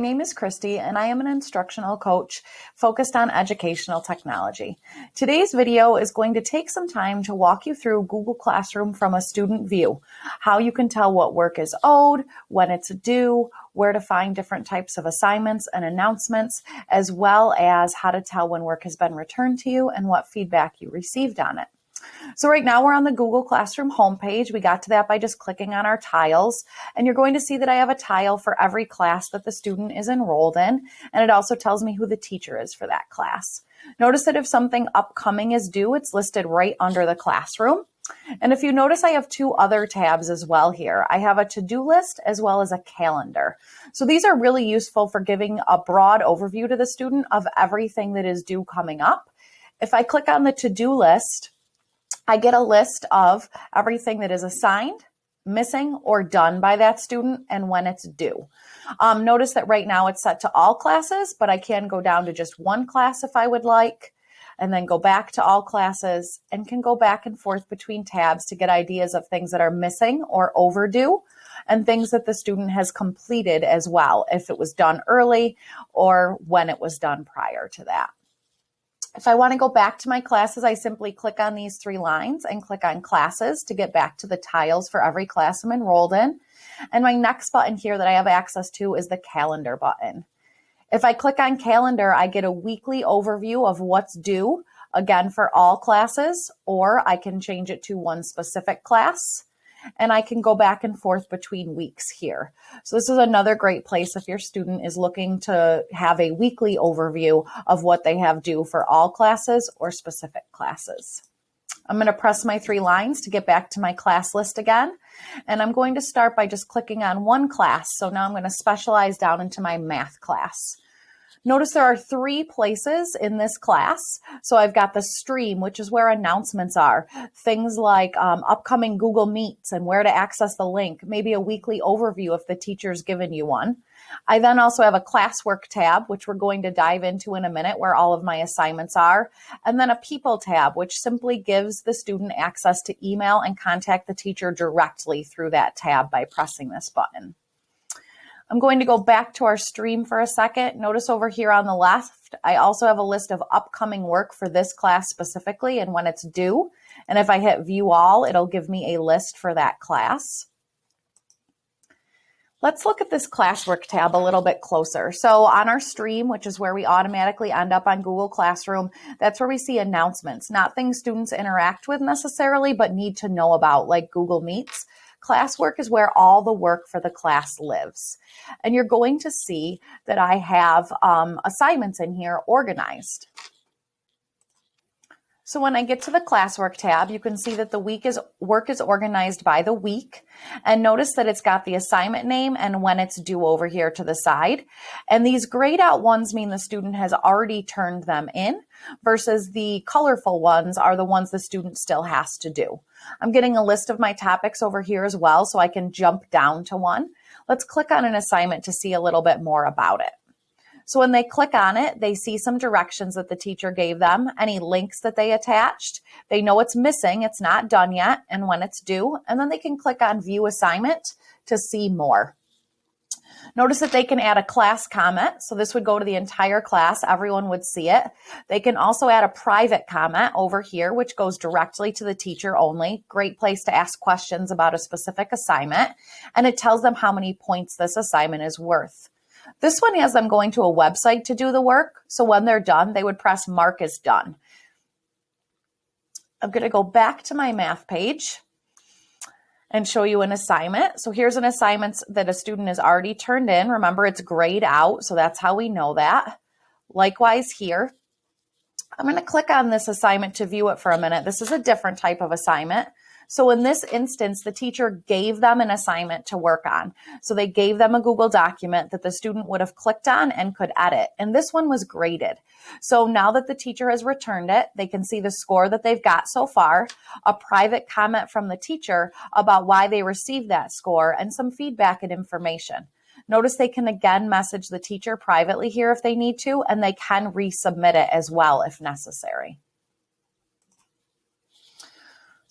My name is Christy, and I am an instructional coach focused on educational technology. Today's video is going to take some time to walk you through Google Classroom from a student view, how you can tell what work is owed, when it's due, where to find different types of assignments and announcements, as well as how to tell when work has been returned to you and what feedback you received on it. So right now we're on the Google Classroom homepage. We got to that by just clicking on our tiles, and you're going to see that I have a tile for every class that the student is enrolled in, and it also tells me who the teacher is for that class. Notice that if something upcoming is due, it's listed right under the classroom. And if you notice, I have two other tabs as well here. I have a to-do list as well as a calendar. So these are really useful for giving a broad overview to the student of everything that is due coming up. If I click on the to-do list, I get a list of everything that is assigned, missing, or done by that student and when it's due. Notice that right now it's set to all classes, but I can go down to just one class if I would like, and then go back to all classes and can go back and forth between tabs to get ideas of things that are missing or overdue and things that the student has completed as well, if it was done early or when it was done prior to that. If I want to go back to my classes, I simply click on these three lines and click on classes to get back to the tiles for every class I'm enrolled in. And my next button here that I have access to is the calendar button. If I click on calendar, I get a weekly overview of what's due, again, for all classes, or I can change it to one specific class. And I can go back and forth between weeks here. So this is another great place if your student is looking to have a weekly overview of what they have due for all classes or specific classes. I'm going to press my three lines to get back to my class list again. And I'm going to start by just clicking on one class. So now I'm going to specialize down into my math class. Notice there are three places in this class. So I've got the stream, which is where announcements are. Things like upcoming Google Meets and where to access the link, maybe a weekly overview if the teacher's given you one. I then also have a Classwork tab, which we're going to dive into in a minute, where all of my assignments are. And then a People tab, which simply gives the student access to email and contact the teacher directly through that tab by pressing this button. I'm going to go back to our stream for a second. Notice over here on the left, I also have a list of upcoming work for this class specifically and when it's due. And if I hit view all, it'll give me a list for that class. Let's look at this Classwork tab a little bit closer. So on our stream, which is where we automatically end up on Google Classroom, that's where we see announcements, not things students interact with necessarily, but need to know about, like Google Meets. Classwork is where all the work for the class lives. And you're going to see that I have assignments in here organized. So when I get to the Classwork tab, you can see that the work is organized by the week. And notice that it's got the assignment name and when it's due over here to the side. And these grayed out ones mean the student has already turned them in, versus the colorful ones are the ones the student still has to do. I'm getting a list of my topics over here as well, so I can jump down to one. Let's click on an assignment to see a little bit more about it. So when they click on it, they see some directions that the teacher gave them, any links that they attached. They know it's missing, it's not done yet, and when it's due. And then they can click on View Assignment to see more. Notice that they can add a class comment. So this would go to the entire class. Everyone would see it. They can also add a private comment over here, which goes directly to the teacher only. Great place to ask questions about a specific assignment. And it tells them how many points this assignment is worth. This one has them going to a website to do the work. So when they're done, they would press Mark as done. I'm going to go back to my math page and show you an assignment. So here's an assignment that a student has already turned in. Remember, it's grayed out, so that's how we know that. Likewise here, I'm going to click on this assignment to view it for a minute. This is a different type of assignment. So in this instance, the teacher gave them an assignment to work on. So they gave them a Google document that the student would have clicked on and could edit. And this one was graded. So now that the teacher has returned it, they can see the score that they've got so far, a private comment from the teacher about why they received that score, and some feedback and information. Notice they can again message the teacher privately here if they need to, and they can resubmit it as well if necessary.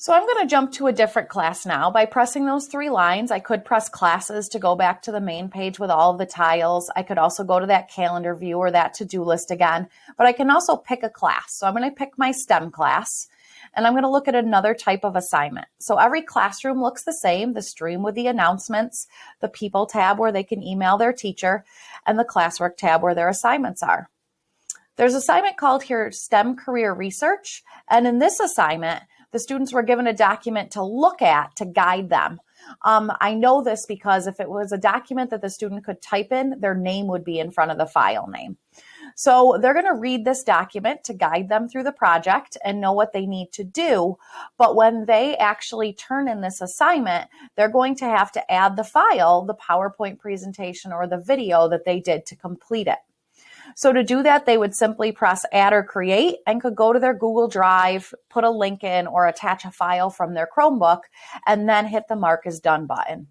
So I'm going to jump to a different class now. By pressing those 3 lines, I could press classes to go back to the main page with all of the tiles. I could also go to that calendar view or that to-do list again, but I can also pick a class. So I'm going to pick my STEM class, and I'm going to look at another type of assignment. So every classroom looks the same: the stream with the announcements, the people tab where they can email their teacher, and the Classwork tab where their assignments are. There's an assignment called here STEM Career Research, and in this assignment, the students were given a document to look at to guide them. I know this because if it was a document that the student could type in, their name would be in front of the file name. So they're going to read this document to guide them through the project and know what they need to do. But when they actually turn in this assignment, they're going to have to add the file, the PowerPoint presentation or the video that they did to complete it. So to do that, they would simply press add or create and could go to their Google Drive, put a link in, or attach a file from their Chromebook, and then hit the mark as done button.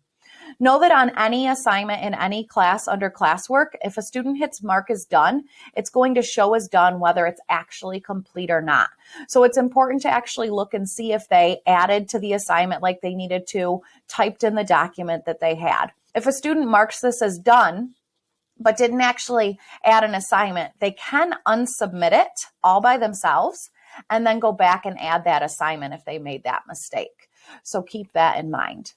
Know that on any assignment in any class under Classwork, if a student hits mark as done, it's going to show as done whether it's actually complete or not. So it's important to actually look and see if they added to the assignment like they needed to, typed in the document that they had. If a student marks this as done, but didn't actually add an assignment, they can unsubmit it all by themselves and then go back and add that assignment if they made that mistake. So keep that in mind.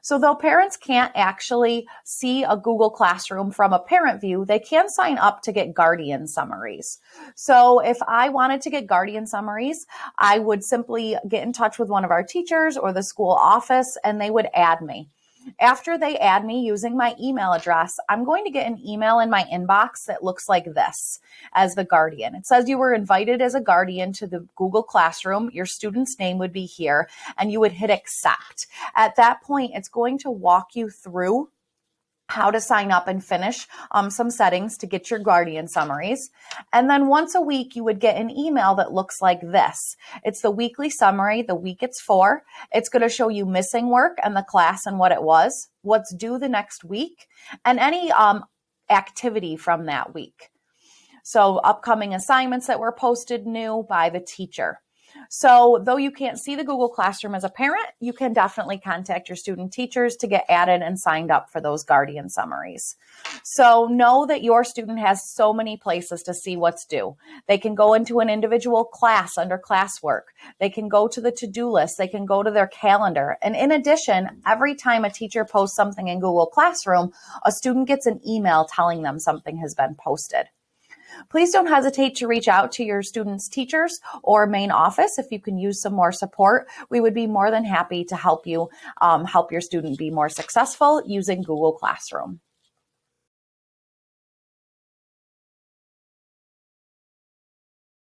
So though parents can't actually see a Google Classroom from a parent view, they can sign up to get guardian summaries. So if I wanted to get guardian summaries, I would simply get in touch with one of our teachers or the school office, and they would add me. After they add me using my email address, I'm going to get an email in my inbox that looks like this as the guardian. It says you were invited as a guardian to the Google Classroom. Your student's name would be here, and you would hit accept. At that point, it's going to walk you through how to sign up and finish some settings to get your guardian summaries. And then once a week, you would get an email that looks like this. It's the weekly summary, the week it's for. It's going to show you missing work and the class and what it was, what's due the next week, and any activity from that week. So upcoming assignments that were posted new by the teacher. So though you can't see the Google Classroom as a parent, you can definitely contact your student teachers to get added and signed up for those guardian summaries. So know that your student has so many places to see what's due. They can go into an individual class under Classwork. They can go to the to-do list. They can go to their calendar. And in addition, every time a teacher posts something in Google Classroom, a student gets an email telling them something has been posted. Please don't hesitate to reach out to your students' teachers or main office if you can use some more support. We would be more than happy to help you help your student be more successful using Google Classroom.